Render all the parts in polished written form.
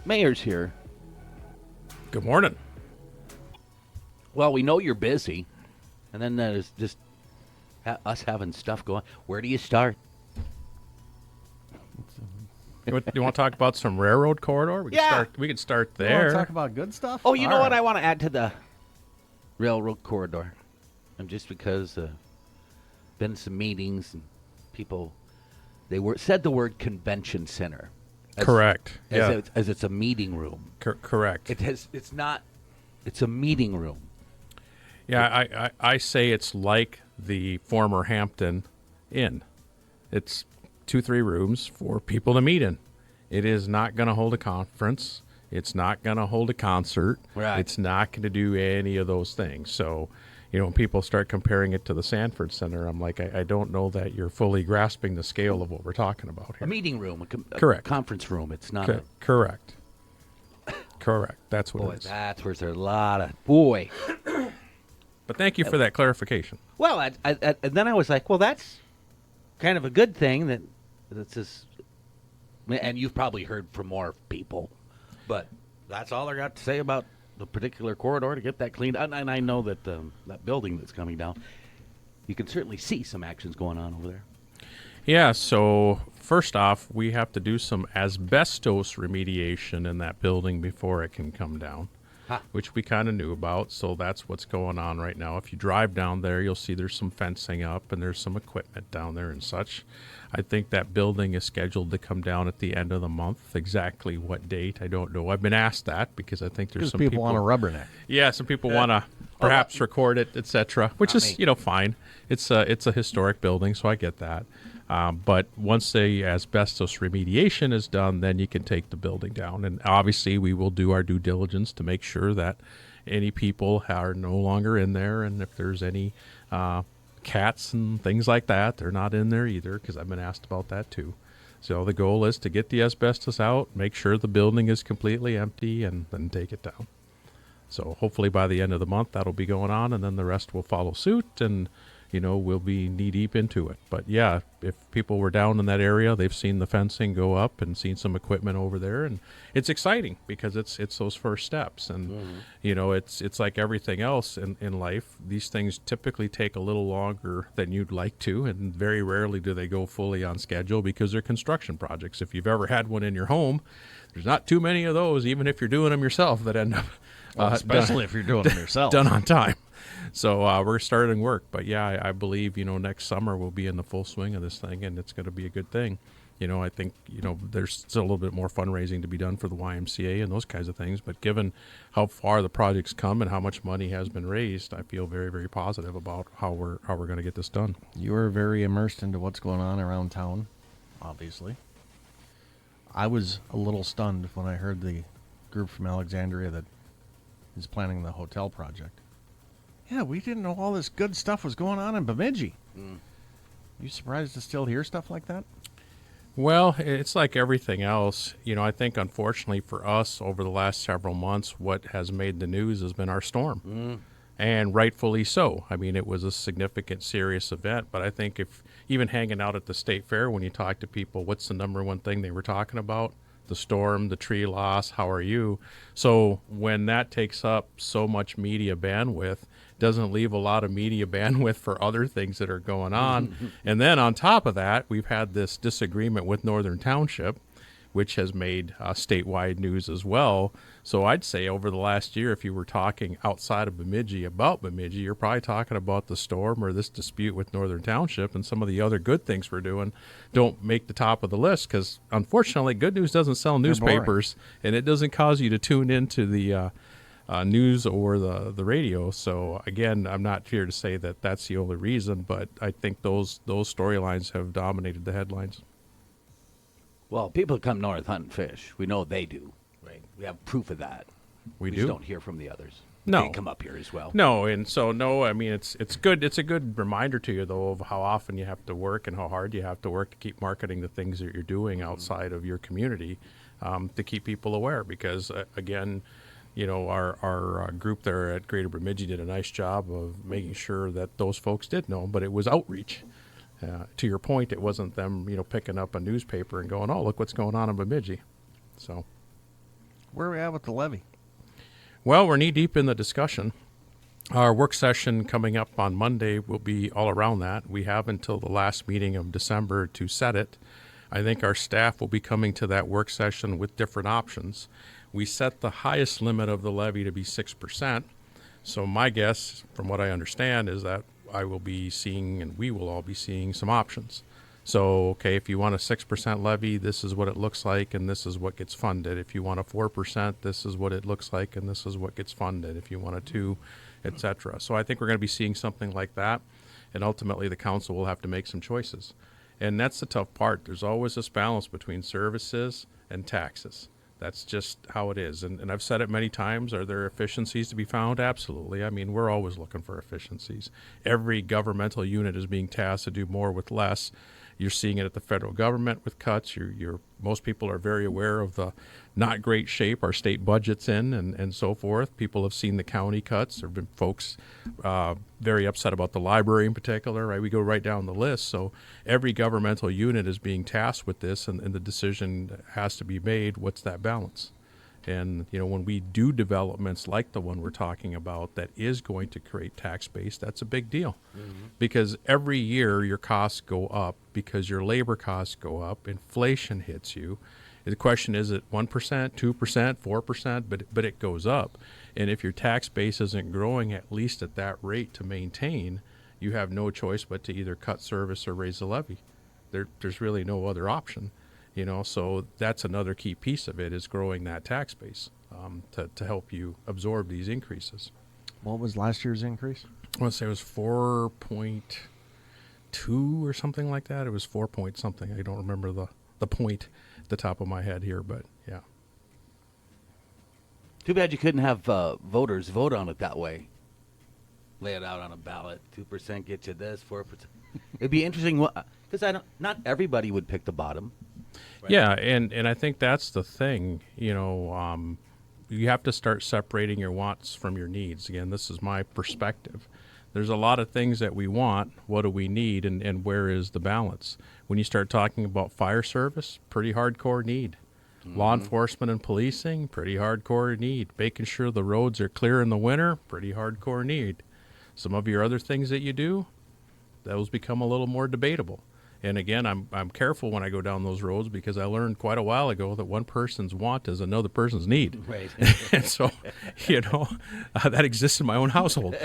Mayor's here. Good morning. Well, we know you're busy, and then there's just us having stuff going. Where do you start? You want to talk about some railroad corridor? We can start You there. want to talk about good stuff? Oh, you know All what? right. I want to add to the railroad corridor. And just because been some meetings and people, said the word convention center. Correct. As it's a meeting room. Correct. It's not. It's a meeting room. Yeah, I say it's like the former Hampton Inn. It's 2-3 rooms for people to meet in. It is not going to hold a conference. It's not going to hold a concert. Right. It's not going to do any of those things. So, when people start comparing it to the Sanford Center, I'm like, I don't know that you're fully grasping the scale of what we're talking about here. A meeting room. A Correct. conference room. It's not. Correct. Correct. That's what Boy, it is. that's where there's a lot of boy. But thank you for that clarification. Well, and then I was like, well, that's kind of a good thing that's just, and you've probably heard from more people, but that's all I got to say about the particular corridor to get that cleaned. And I know that that building that's coming down, you can certainly see some actions going on over there. Yeah, so first off, we have to do some asbestos remediation in that building before it can come down. Which we kind of knew about, so that's what's going on right now. If you drive down there, you'll see there's some fencing up and there's some equipment down there and such. I think that building is scheduled to come down at the end of the month. Exactly what date, I don't know. I've been asked that because I think there's some people want to rubberneck. Yeah, some people want to perhaps record it, etc., which is, fine. It's a historic building, so I get that. But once the asbestos remediation is done, then you can take the building down. And obviously, we will do our due diligence to make sure that any people are no longer in there. And if there's any cats and things like that, they're not in there either, because I've been asked about that too. So the goal is to get the asbestos out, make sure the building is completely empty, and then take it down. So hopefully by the end of the month, that'll be going on, and then the rest will follow suit, and we'll be knee-deep into it. But, yeah, if people were down in that area, they've seen the fencing go up and seen some equipment over there. And it's exciting because it's those first steps. And, it's like everything else in life. These things typically take a little longer than you'd like to, and very rarely do they go fully on schedule because they're construction projects. If you've ever had one in your home, there's not too many of those, even if you're doing them yourself, that end up especially if you're doing them yourself. Done on time. So we're starting work. But, yeah, I believe, next summer we'll be in the full swing of this thing, and it's going to be a good thing. I think, there's still a little bit more fundraising to be done for the YMCA and those kinds of things. But given how far the project's come and how much money has been raised, I feel very, very positive about how we're going to get this done. You are very immersed into what's going on around town, obviously. I was a little stunned when I heard the group from Alexandria that is planning the hotel project. Yeah, we didn't know all this good stuff was going on in Bemidji. You surprised to still hear stuff like that? Well, it's like everything else. I think unfortunately for us over the last several months, what has made the news has been our storm. And rightfully so. I mean, it was a significant, serious event. But I think if even hanging out at the state fair, when you talk to people, what's the number one thing they were talking about? The storm, the tree loss, how are you? So when that takes up so much media bandwidth, doesn't leave a lot of media bandwidth for other things that are going on. And then on top of that, we've had this disagreement with Northern Township, which has made statewide news as well. So I'd say over the last year, if you were talking outside of Bemidji about Bemidji, you're probably talking about the storm or this dispute with Northern Township, and some of the other good things we're doing don't make the top of the list because, unfortunately, good news doesn't sell newspapers, and it doesn't cause you to tune into the news or the radio. So, again, I'm not here to say that that's the only reason, but I think those storylines have dominated the headlines. Well, people come north hunting fish. We know they do. Right. We have proof of that. We just do. don't hear from the others. No. They come up here as well. No, and so I mean it's good. It's a good reminder to you though of how often you have to work and how hard you have to work to keep marketing the things that you're doing outside of your community to keep people aware. Because again, our group there at Greater Bemidji did a nice job of making sure that those folks did know, but it was outreach. To your point, it wasn't them, picking up a newspaper and going, "Oh, look what's going on in Bemidji." So, Where are we at with the levy? Well, we're knee deep in the discussion. Our work session coming up on Monday will be all around that. We have until the last meeting of December to set it. I think our staff will be coming to that work session with different options. We set the highest limit of the levy to be 6%. So my guess, from what I understand, is that I will be seeing, and we will all be seeing, some options. So, okay, if you want a 6% levy, this is what it looks like, and this is what gets funded. If you want a 4%, this is what it looks like, and this is what gets funded. If you want a 2%, et cetera. So I think we're going to be seeing something like that, and ultimately the council will have to make some choices. And that's the tough part. There's always this balance between services and taxes. That's just how it is. And I've said it many times. Are there efficiencies to be found? Absolutely. I mean, we're always looking for efficiencies. Every governmental unit is being tasked to do more with less. You're seeing it at the federal government with cuts. Most people are very aware of the not great shape our state budget's in and so forth. People have seen the county cuts. There have been folks very upset about the library in particular, right? We go right down the list. So every governmental unit is being tasked with this, and the decision has to be made. What's that balance? And, when we do developments like the one we're talking about that is going to create tax base, that's a big deal. Mm-hmm. Because every year your costs go up because your labor costs go up, inflation hits you. The question is it 1%, 2%, 4%, but it goes up. And if your tax base isn't growing at least at that rate to maintain, you have no choice but to either cut service or raise the levy. There's really no other option. So that's another key piece of it is growing that tax base to help you absorb these increases. What was last year's increase? I want to say it was 4.2 or something like that. It was 4 point something. I don't remember the point at the top of my head here, but yeah. Too bad you couldn't have voters vote on it that way. Lay it out on a ballot. 2% get you this, 4%. It'd be interesting because not everybody would pick the bottom. Right. Yeah, and I think that's the thing, you have to start separating your wants from your needs. Again, this is my perspective. There's a lot of things that we want. What do we need, and where is the balance? When you start talking about fire service, pretty hardcore need. Mm-hmm. Law enforcement and policing, pretty hardcore need. Making sure the roads are clear in the winter, pretty hardcore need. Some of your other things that you do, those become a little more debatable. And again, I'm careful when I go down those roads because I learned quite a while ago that one person's want is another person's need. Right. And so, that exists in my own household.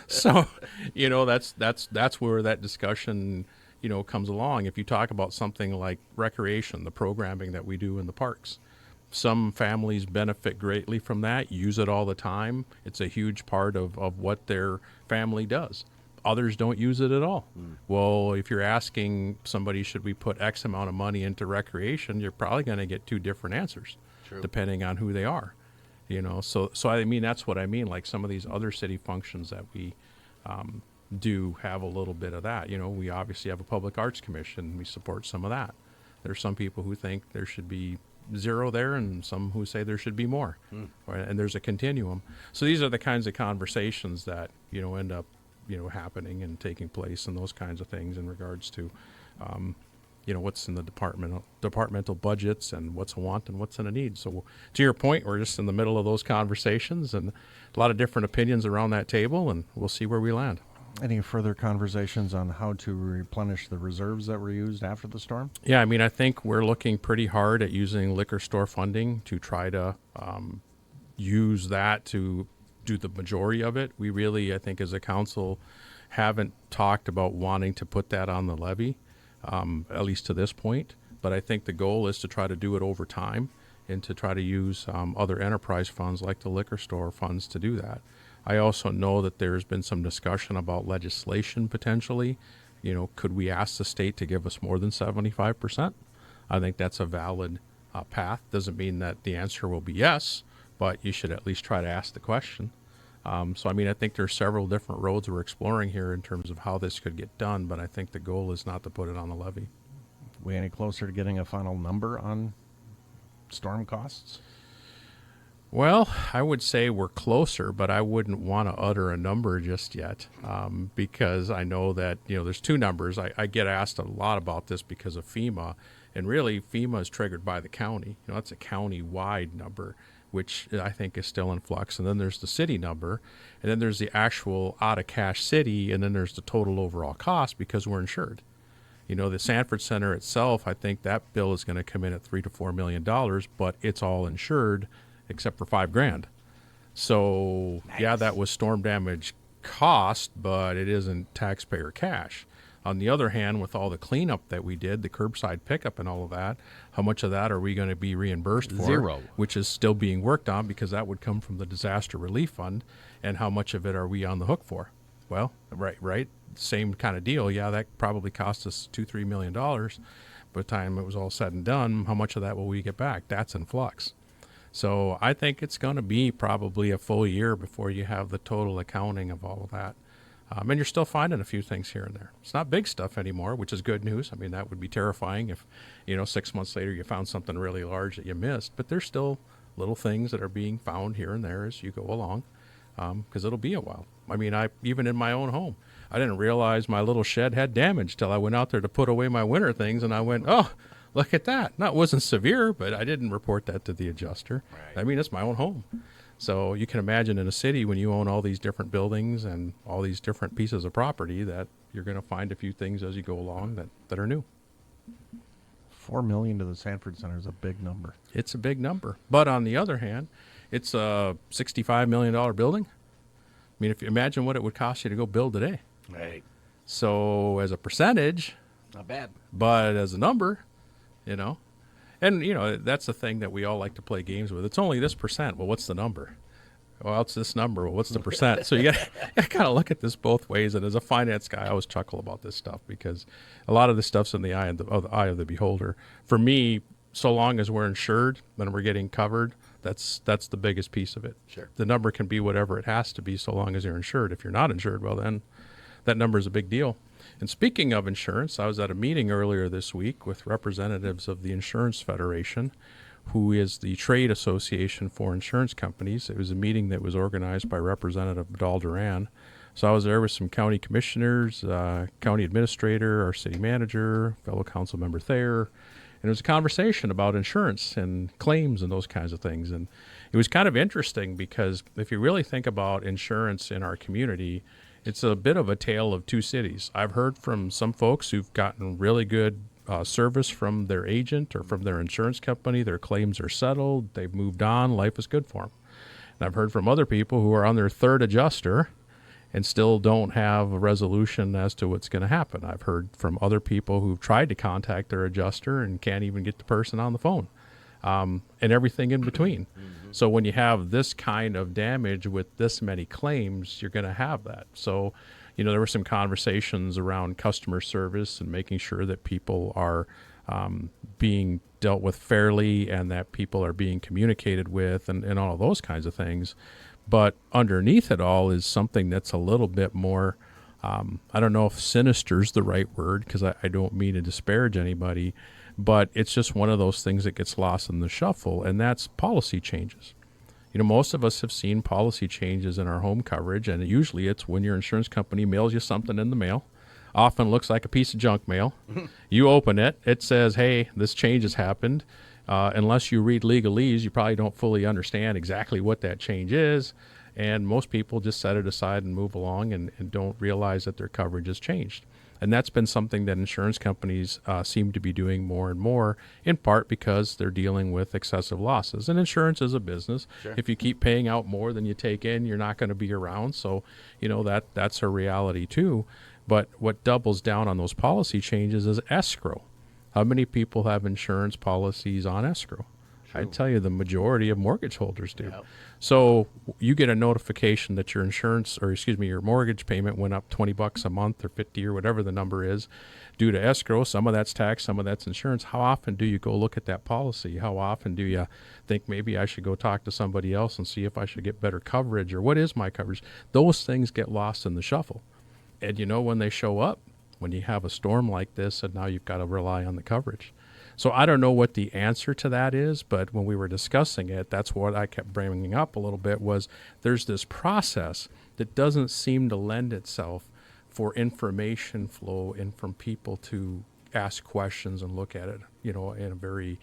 So, that's where that discussion, comes along. If you talk about something like recreation, the programming that we do in the parks, some families benefit greatly from that, use it all the time. It's a huge part of what their family does. Others don't use it at all. Well, if you're asking somebody, should we put X amount of money into recreation, you're probably going to get two different answers. True. Depending on who they are. So I mean, that's what I mean. Like some of these other city functions that we do have a little bit of that. We obviously have a public arts commission. We support some of that. There's some people who think there should be zero there and some who say there should be more. Right? And there's a continuum. So these are the kinds of conversations that, end up happening and taking place and those kinds of things in regards to, what's in the departmental budgets and what's a want and what's in a need. So to your point, we're just in the middle of those conversations and a lot of different opinions around that table, and we'll see where we land. Any further conversations on how to replenish the reserves that were used after the storm? Yeah, I mean, I think we're looking pretty hard at using liquor store funding to try to use that to do the majority of it. We really, I think, as a council, haven't talked about wanting to put that on the levy, at least to this point. But I think the goal is to try to do it over time and to try to use other enterprise funds like the liquor store funds to do that. I also know that there's been some discussion about legislation potentially. Could we ask the state to give us more than 75%? I think that's a valid path. Doesn't mean that the answer will be yes, but you should at least try to ask the question. So, I mean, I think there's several different roads we're exploring here in terms of how this could get done, but I think the goal is not to put it on the levy. We any closer to getting a final number on storm costs? Well, I would say we're closer, but I wouldn't want to utter a number just yet because I know that, there's two numbers. I get asked a lot about this because of FEMA, And really, FEMA is triggered by the county. That's a county-wide number, which I think is still in flux. And then there's the city number, and then there's the actual out-of-cash city, and then there's the total overall cost because we're insured. The Sanford Center itself, I think that bill is going to come in at $3 to $4 million, but it's all insured except for $5,000. So, Nice. Yeah, that was storm damage cost, but it isn't taxpayer cash. On the other hand, with all the cleanup that we did, the curbside pickup and all of that, how much of that are we going to be reimbursed for? Zero. Which is still being worked on because that would come from the disaster relief fund. And how much of it are we on the hook for? Well, right. Same kind of deal. Yeah, that probably cost us $2-3 million. By the time it was all said and done, how much of that will we get back? That's in flux. So I think it's going to be probably a full year before you have the total accounting of all of that. And you're still finding a few things here and there. It's not big stuff anymore, which is good news. I mean, that would be terrifying if, 6 months later you found something really large that you missed. But there's still little things that are being found here and there as you go along, because it'll be a while. I mean, even in my own home, I didn't realize my little shed had damage till I went out there to put away my winter things, and I went, oh, look at that. Now, it wasn't severe, but I didn't report that to the adjuster. Right. I mean, it's my own home. So you can imagine in a city when you own all these different buildings and all these different pieces of property that you're going to find a few things as you go along that are new. $4 million to the Sanford Center is a big number. It's a big number. But on the other hand, it's a $65 million building. I mean, if you imagine what it would cost you to go build today. Right. So as a percentage, Not bad. but as a number, And, that's the thing that we all like to play games with. It's only this percent. Well, what's the number? Well, it's this number. Well, what's the percent? So you got to kind of look at this both ways. And as a finance guy, I always chuckle about this stuff because a lot of this stuff's in the eye of the beholder. For me, so long as we're insured and we're getting covered, that's the biggest piece of it. Sure. The number can be whatever it has to be so long as you're insured. If you're not insured, well, then that number is a big deal. And speaking of insurance, I was at a meeting earlier this week with representatives of the Insurance Federation, who is the trade association for insurance companies. It was a meeting that was organized by Representative Badal Duran. So I was there with some county commissioners, county administrator, our city manager, fellow council member Thayer. And it was a conversation about insurance and claims and those kinds of things. And it was kind of interesting because if you really think about insurance in our community, it's a bit of a tale of two cities. I've heard from some folks who've gotten really good service from their agent or from their insurance company. Their claims are settled. They've moved on. Life is good for them. And I've heard from other people who are on their third adjuster and still don't have a resolution as to what's going to happen. I've heard from other people who've tried to contact their adjuster and can't even get the person on the phone, and everything in between. Mm-hmm. So when you have this kind of damage with this many claims, you're going to have that. So, there were some conversations around customer service and making sure that people are being dealt with fairly and that people are being communicated with and all of those kinds of things. But underneath it all is something that's a little bit more, I don't know if sinister is the right word because I don't mean to disparage anybody, but it's just one of those things that gets lost in the shuffle, and that's policy changes. Most of us have seen policy changes in our home coverage, and usually it's when your insurance company mails you something in the mail. Often looks like a piece of junk mail. You open it, it says, hey, this change has happened. Unless you read legalese, you probably don't fully understand exactly what that change is. And most people just set it aside and move along and don't realize that their coverage has changed. And that's been something that insurance companies seem to be doing more and more, in part because they're dealing with excessive losses. And insurance is a business. Sure. If you keep paying out more than you take in, you're not going to be around. So, that's a reality too. But what doubles down on those policy changes is escrow. How many people have insurance policies on escrow? True. I'd tell you the majority of mortgage holders do. Yep. So you get a notification that your your mortgage payment went up $20 a month or $50 or whatever the number is due to escrow. Some of that's tax, some of that's insurance. How often do you go look at that policy? How often do you think maybe I should go talk to somebody else and see if I should get better coverage or what is my coverage? Those things get lost in the shuffle. And when they show up, when you have a storm like this, and now you've got to rely on the coverage. So I don't know what the answer to that is, but when we were discussing it, that's what I kept bringing up a little bit was there's this process that doesn't seem to lend itself for information flow and from people to ask questions and look at it. in a very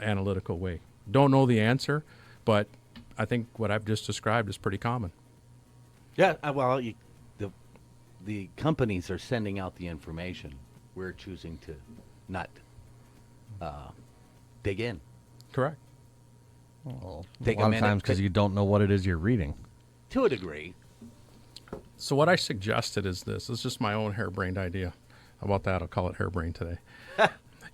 analytical way. Don't know the answer, but I think what I've just described is pretty common. Yeah, well, the companies are sending out the information. We're choosing to not dig in. Correct. Well, Take a a lot of minute, times because you don't know what it is you're reading. To a degree. So what I suggested is this. It's just my own harebrained idea. How about that? I'll call it harebrained today.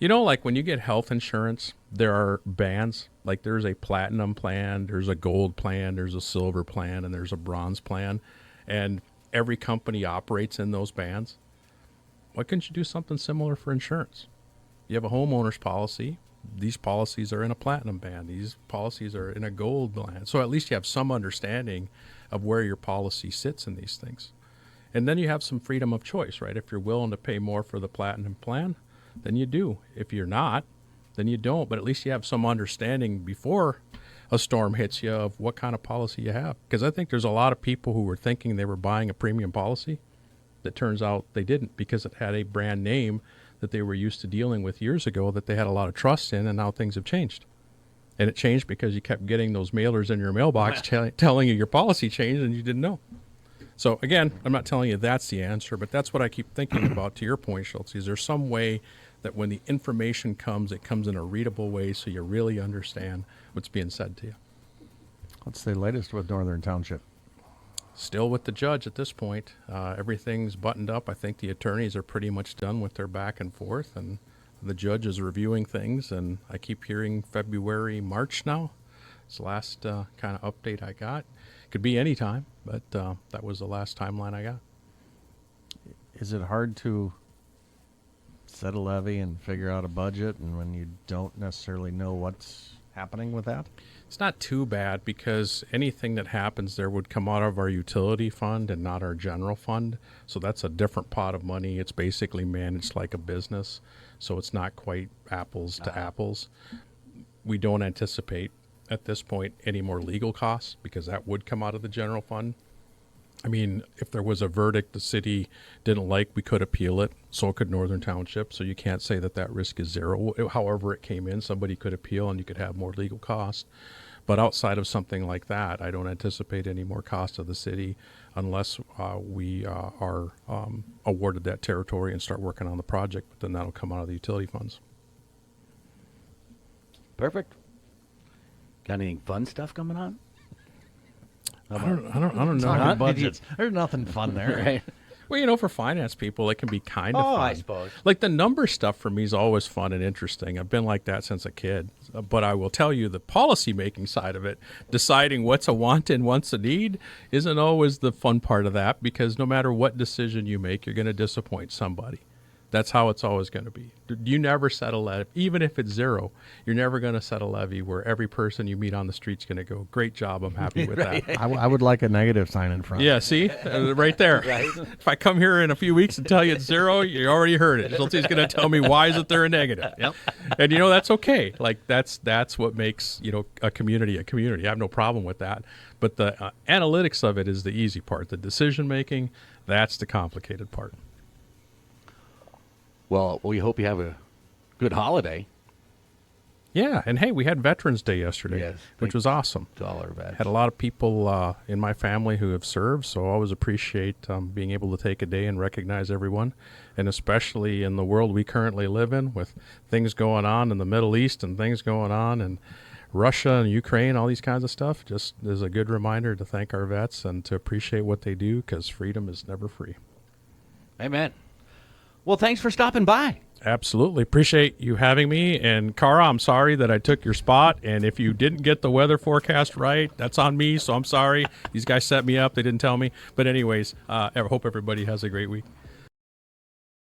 Like when you get health insurance, there are bands. Like there's a platinum plan, there's a gold plan, there's a silver plan, and there's a bronze plan. And every company operates in those bands. Why couldn't you do something similar for insurance? You have a homeowner's policy. These policies are in a platinum band. These policies are in a gold band. So at least you have some understanding of where your policy sits in these things. And then you have some freedom of choice, right? If you're willing to pay more for the platinum plan, then you do. If you're not, then you don't. But at least you have some understanding before a storm hits you of what kind of policy you have. Because I think there's a lot of people who were thinking they were buying a premium policy that turns out they didn't, because it had a brand name that they were used to dealing with years ago that they had a lot of trust in, and now things have changed. And it changed because you kept getting those mailers in your mailbox telling you your policy changed and you didn't know. So again, I'm not telling you that's the answer, but that's what I keep thinking about. To your point, Schultz, is there some way that when the information comes, it comes in a readable way so you really understand what's being said to you? What's the latest with Northern Township? Still with the judge at this point. Everything's buttoned up. I think the attorneys are pretty much done with their back and forth, and the judge is reviewing things, and I keep hearing February, March now. It's the last kind of update I got. Could be any time, but that was the last timeline I got. Is it hard to set a levy and figure out a budget, and when you don't necessarily know what's happening with that? It's not too bad, because anything that happens there would come out of our utility fund and not our general fund. So that's a different pot of money. It's basically managed like a business. So it's not quite apples to apples. We don't anticipate at this point any more legal costs, because that would come out of the general fund. I mean, if there was a verdict the city didn't like, we could appeal it. So could Northern Township. So you can't say that that risk is zero. However it came in, somebody could appeal and you could have more legal costs. But outside of something like that, I don't anticipate any more cost of the city unless we are awarded that territory and start working on the project. But then that'll come out of the utility funds. Perfect. Got any fun stuff coming on? I don't know. Talking budgets. There's nothing fun there. Right. Well, for finance people, it can be kind of fun. I suppose. Like the number stuff for me is always fun and interesting. I've been like that since a kid. But I will tell you, the policy-making side of it, deciding what's a want and what's a need, isn't always the fun part of that, because no matter what decision you make, you're going to disappoint somebody. That's how it's always going to be. You never set a levy, even if it's zero, you're never going to set a levy where every person you meet on the street's going to go, great job, I'm happy with that. I would like a negative sign in front. Yeah, see? Right there. Right. If I come here in a few weeks and tell you it's zero, you already heard it. Schulte's going to tell me, why is it there a negative? Yep. And, that's okay. Like, that's what makes, a community a community. I have no problem with that. But the analytics of it is the easy part. The decision-making, that's the complicated part. Well, we hope you have a good holiday. Yeah, and hey, we had Veterans Day yesterday, Yes, which was awesome. To all our vets. Had a lot of people in my family who have served, so I always appreciate being able to take a day and recognize everyone, and especially in the world we currently live in, with things going on in the Middle East and things going on in Russia and Ukraine, all these kinds of stuff. Just as a good reminder to thank our vets and to appreciate what they do, because freedom is never free. Amen. Well, thanks for stopping by. Absolutely. Appreciate you having me. And Cara, I'm sorry that I took your spot. And if you didn't get the weather forecast right, that's on me. So I'm sorry. These guys set me up. They didn't tell me. But anyways, I hope everybody has a great week.